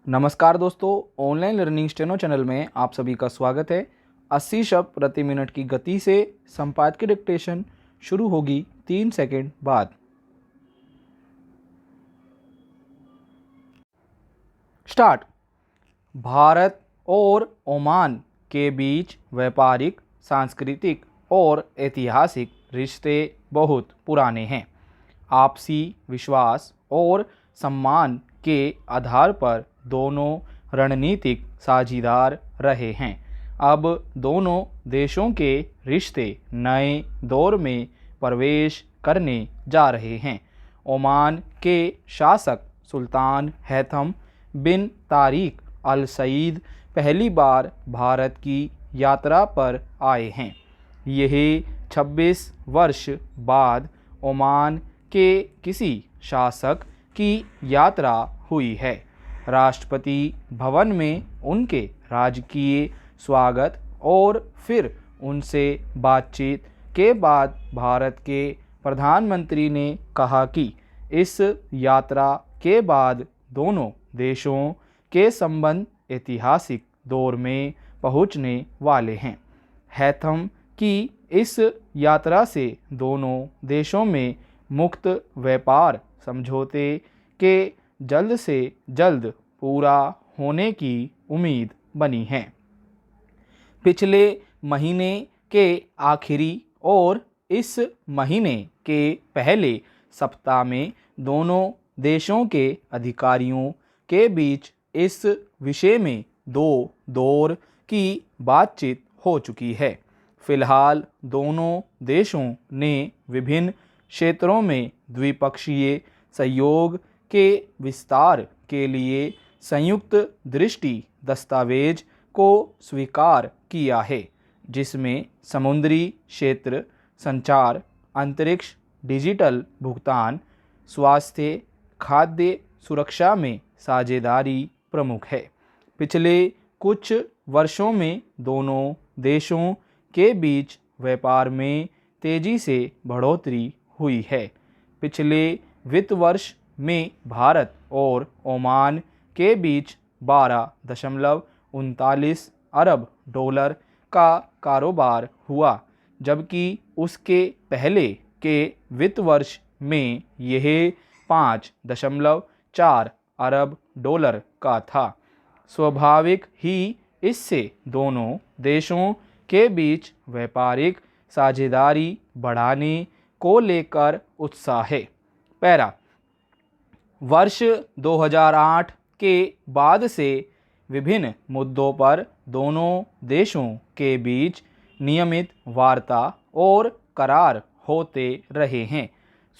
नमस्कार दोस्तों, online learning steno channel में आप सभी का स्वागत है। 80 शब्द प्रति मिनट की गति से संपादकीय डिक्टेशन शुरू होगी 3 सेकंड बाद। स्टार्ट। भारत और ओमान के बीच व्यापारिक, सांस्कृतिक और ऐतिहासिक रिश्ते बहुत पुराने हैं। आपसी विश्वास और सम्मान के आधार पर दोनों रणनीतिक साझीदार रहे हैं। अब दोनों देशों के रिश्ते नए दौर में प्रवेश करने जा रहे हैं। ओमान के शासक सुल्तान हैथम बिन तारिक अल सईद पहली बार भारत की यात्रा पर आए हैं। यह 26 वर्ष बाद ओमान के किसी शासक की यात्रा हुई है। राष्ट्रपति भवन में उनके राजकीय स्वागत और फिर उनसे बातचीत के बाद भारत के प्रधानमंत्री ने कहा कि इस यात्रा के बाद दोनों देशों के संबंध ऐतिहासिक दौर में पहुंचने वाले हैं। हैथम की इस यात्रा से दोनों देशों में मुक्त व्यापार समझौते के जल्द से जल्द पूरा होने की उम्मीद बनी है। पिछले महीने के आखिरी और इस महीने के पहले सप्ताह में दोनों देशों के अधिकारियों के बीच इस विषय में 2 दौर की बातचीत हो चुकी है। फिलहाल दोनों देशों ने विभिन्न क्षेत्रों में द्विपक्षीय सहयोग के विस्तार के लिए संयुक्त दृष्टि दस्तावेज को स्वीकार किया है, जिसमें समुद्री क्षेत्र, संचार, अंतरिक्ष, डिजिटल भुगतान, स्वास्थ्य, खाद्य सुरक्षा में साझेदारी प्रमुख है। पिछले कुछ वर्षों में दोनों देशों के बीच व्यापार में तेजी से बढ़ोतरी हुई है। पिछले वित्त वर्ष में भारत और ओमान के बीच 12.39 अरब डॉलर का कारोबार हुआ, जबकि उसके पहले के वित्त वर्ष में यह 5.4 अरब डॉलर का था। स्वाभाविक ही इससे दोनों देशों के बीच व्यापारिक साझेदारी बढ़ाने को लेकर उत्साह है। पैरा। वर्ष 2008 के बाद से विभिन्न मुद्दों पर दोनों देशों के बीच नियमित वार्ता और करार होते रहे हैं।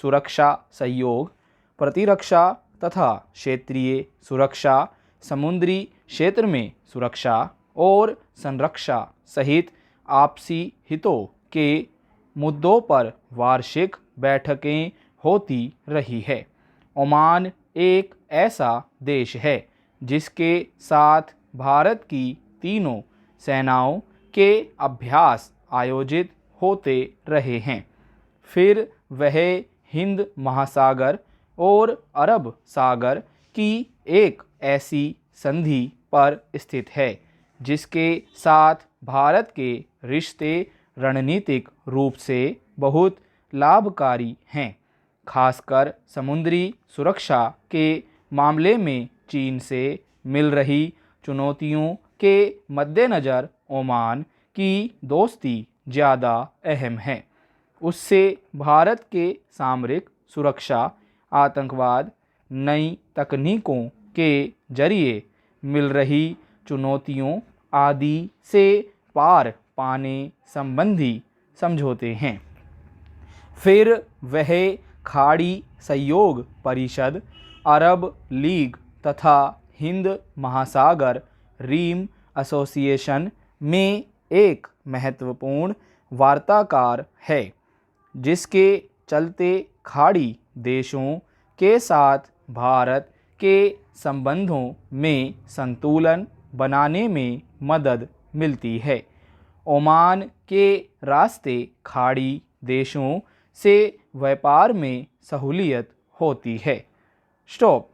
सुरक्षा सहयोग, प्रतिरक्षा तथा क्षेत्रीय सुरक्षा, समुद्री क्षेत्र में सुरक्षा और संरक्षा सहित आपसी हितों के मुद्दों पर वार्षिक बैठकें होती रही है। ओमान एक ऐसा देश है जिसके साथ भारत की तीनों सेनाओं के अभ्यास आयोजित होते रहे हैं। फिर वह हिंद महासागर और अरब सागर की एक ऐसी संधि पर स्थित है जिसके साथ भारत के रिश्ते रणनीतिक रूप से बहुत लाभकारी हैं। खासकर समुद्री सुरक्षा के मामले में चीन से मिल रही चुनौतियों के मद्देनज़र ओमान की दोस्ती ज़्यादा अहम है। उससे भारत के सामरिक सुरक्षा, आतंकवाद, नई तकनीकों के जरिए मिल रही चुनौतियों आदि से पार पाने संबंधी समझौते हैं। फिर वह खाड़ी सहयोग परिषद, अरब लीग तथा हिंद महासागर रीम एसोसिएशन में एक महत्वपूर्ण वार्ताकार है, जिसके चलते खाड़ी देशों के साथ भारत के संबंधों में संतुलन बनाने में मदद मिलती है। ओमान के रास्ते खाड़ी देशों से व्यापार में सहूलियत होती है। स्टॉप।